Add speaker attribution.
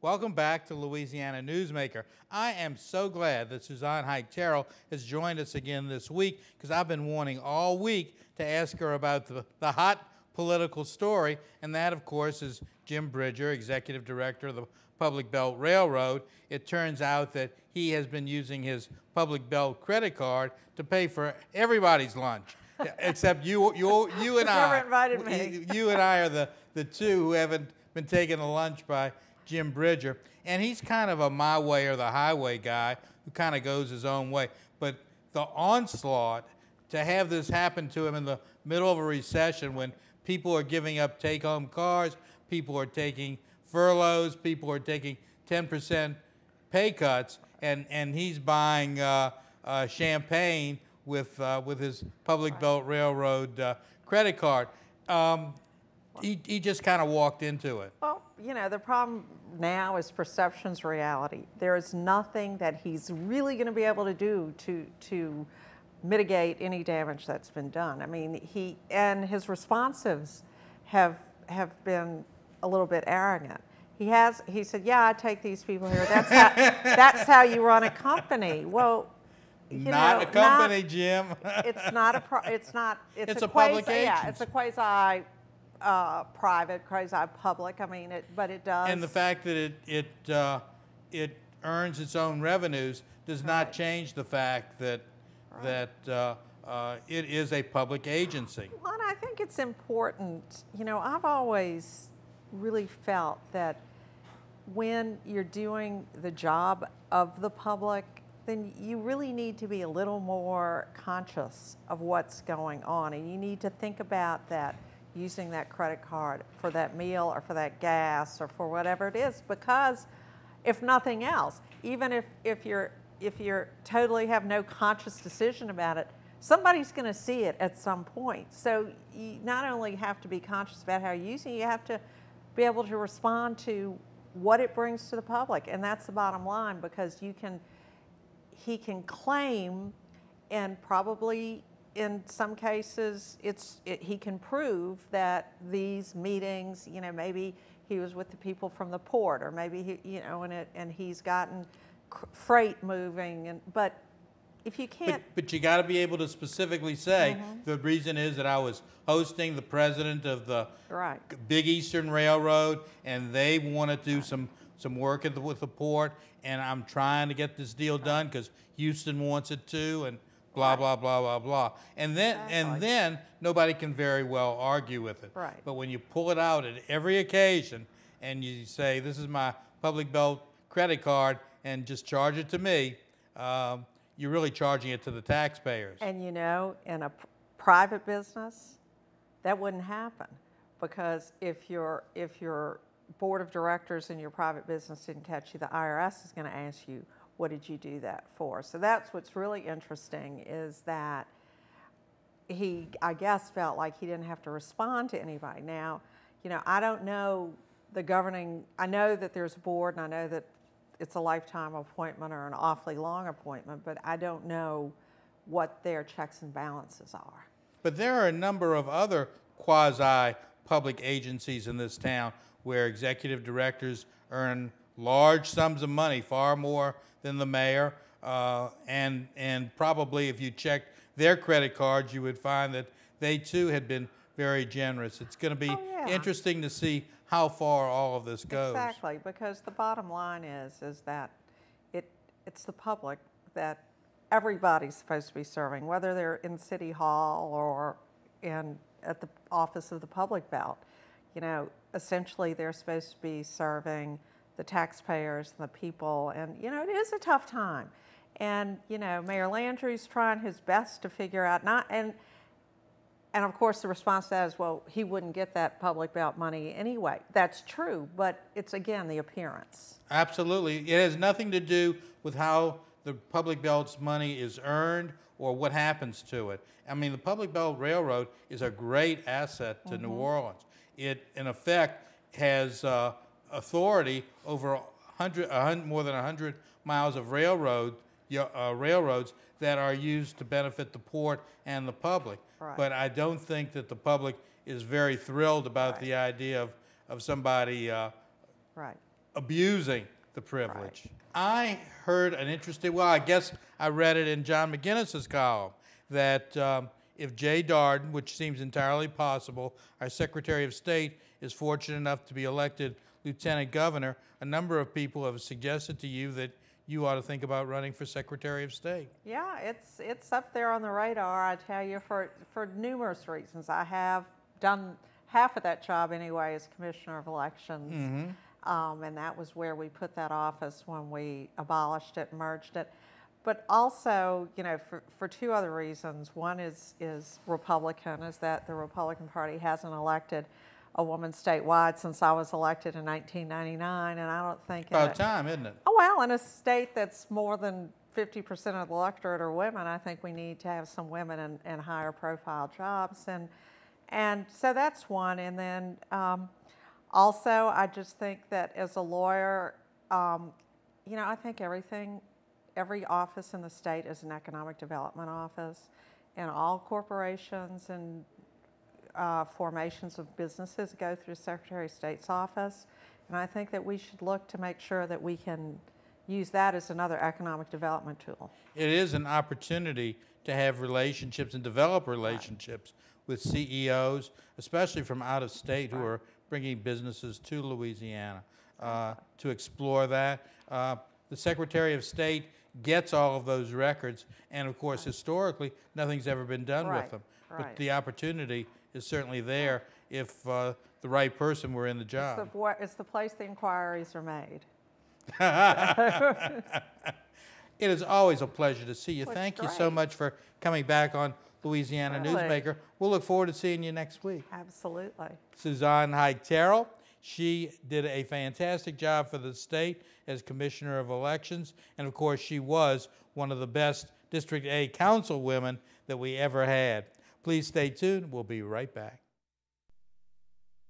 Speaker 1: Welcome back to Louisiana Newsmaker. I am so glad that Suzanne Hike Terrell has joined us again this week, because I've been wanting all week to ask her about the hot political story, and that, of course, is Jim Bridger, Executive Director of the Public Belt Railroad. It turns out that he has been using his Public Belt credit card to pay for everybody's lunch, except you and I.
Speaker 2: Never invited me.
Speaker 1: You and I are the two who haven't been taken to lunch by Jim Bridger, and he's kind of a my way or the highway guy who kind of goes his own way. But the onslaught to have this happen to him in the middle of a recession, when people are giving up take-home cars, people are taking furloughs, people are taking 10% pay cuts, and he's buying champagne with his Public Belt Railroad credit card. He just kind of walked into it.
Speaker 2: Well, you know, the problem now is perception's reality. There is nothing that he's really going to be able to do to mitigate any damage that's been done. I mean, his responsives have been a little bit arrogant. He said, "Yeah, I take these people here. That's how you run a company." Well,
Speaker 1: not a company, Jim.
Speaker 2: It's not a. It's a
Speaker 1: public agency.
Speaker 2: Yeah, it's a quasi. Private, quasi-public. I mean, but it does.
Speaker 1: And the fact that it earns its own revenues does not change the fact that it is a public agency.
Speaker 2: Well, and I think it's important. You know, I've always really felt that when you're doing the job of the public, then you really need to be a little more conscious of what's going on, and you need to think about that. Using that credit card for that meal or for that gas or for whatever it is, because if nothing else, even if you're totally have no conscious decision about it, somebody's going to see it at some point. So you not only have to be conscious about how you're using it, you have to be able to respond to what it brings to the public, and that's the bottom line, because he can claim, and probably in some cases, he can prove that these meetings, you know, maybe he was with the people from the port, or maybe and he's gotten freight moving, but if you can't.
Speaker 1: But you got to be able to specifically say the reason is that I was hosting the president of the Big Eastern Railroad, and they want to do some work with the port, and I'm trying to get this deal done because Houston wants it too, and blah, blah, blah, blah, blah. And then nobody can very well argue with it.
Speaker 2: Right.
Speaker 1: But when you pull it out at every occasion and you say, this is my Public Belt credit card and just charge it to me, you're really charging it to the taxpayers.
Speaker 2: And you know, in a private business, that wouldn't happen, because if your board of directors in your private business didn't catch you, the IRS is going to ask you, what did you do that for? So that's what's really interesting, is that he, I guess, felt like he didn't have to respond to anybody. Now, you know, I don't know the governing, I know that there's a board, and I know that it's a lifetime appointment or an awfully long appointment, but I don't know what their checks and balances are.
Speaker 1: But there are a number of other quasi-public agencies in this town where executive directors earn large sums of money, far more than the mayor, and probably if you checked their credit cards, you would find that they too had been very generous. It's going to be interesting to see how far all of this goes.
Speaker 2: Exactly, because the bottom line is that it's the public that everybody's supposed to be serving, whether they're in City Hall or at the office of the Public Belt. You know, essentially they're supposed to be serving the taxpayers and the people, and you know, it is a tough time. And you know, Mayor Landry's trying his best to figure out, and of course the response to that is, well, he wouldn't get that Public Belt money anyway. That's true, but it's again the appearance.
Speaker 1: Absolutely. It has nothing to do with how the Public Belt's money is earned or what happens to it. I mean, the Public Belt Railroad is a great asset to New Orleans. It, in effect, has authority over more than 100 miles of railroads that are used to benefit the port and the public.
Speaker 2: Right.
Speaker 1: But I don't think that the public is very thrilled about the idea of somebody abusing the privilege. I heard an interesting, well, I guess I read it in John McGinnis's column, that if Jay Darden, which seems entirely possible, our Secretary of State, is fortunate enough to be elected Lieutenant Governor, a number of people have suggested to you that you ought to think about running for Secretary of State.
Speaker 2: Yeah, it's up there on the radar, I tell you, for numerous reasons. I have done half of that job anyway as Commissioner of Elections, and that was where we put that office when we abolished it, merged it. But also, you know, for two other reasons. One is Republican, is that the Republican Party hasn't elected a woman statewide since I was elected in 1999, and I don't think...
Speaker 1: About time, isn't it?
Speaker 2: Oh, well, in a state that's more than 50% of the electorate are women, I think we need to have some women in higher profile jobs. And so that's one. And then also, I just think that as a lawyer, you know, I think every office in the state is an economic development office, and all corporations and formations of businesses go through Secretary of State's office. And I think that we should look to make sure that we can use that as another economic development tool.
Speaker 1: It is an opportunity to have relationships and develop relationships with CEOs, especially from out of state, who are bringing businesses to Louisiana, to explore that. The Secretary of State gets all of those records, and of course, historically, nothing's ever been done with them. But the opportunity is certainly there if the right person were in the job.
Speaker 2: It's the place the inquiries are made.
Speaker 1: It is always a pleasure to see you.
Speaker 2: Well,
Speaker 1: thank you so much for coming back on Louisiana Newsmaker. We'll look forward to seeing you next week.
Speaker 2: Absolutely.
Speaker 1: Suzzie Terrell, she did a fantastic job for the state as Commissioner of Elections, and of course she was one of the best District A councilwomen that we ever had. Please stay tuned. We'll be right back.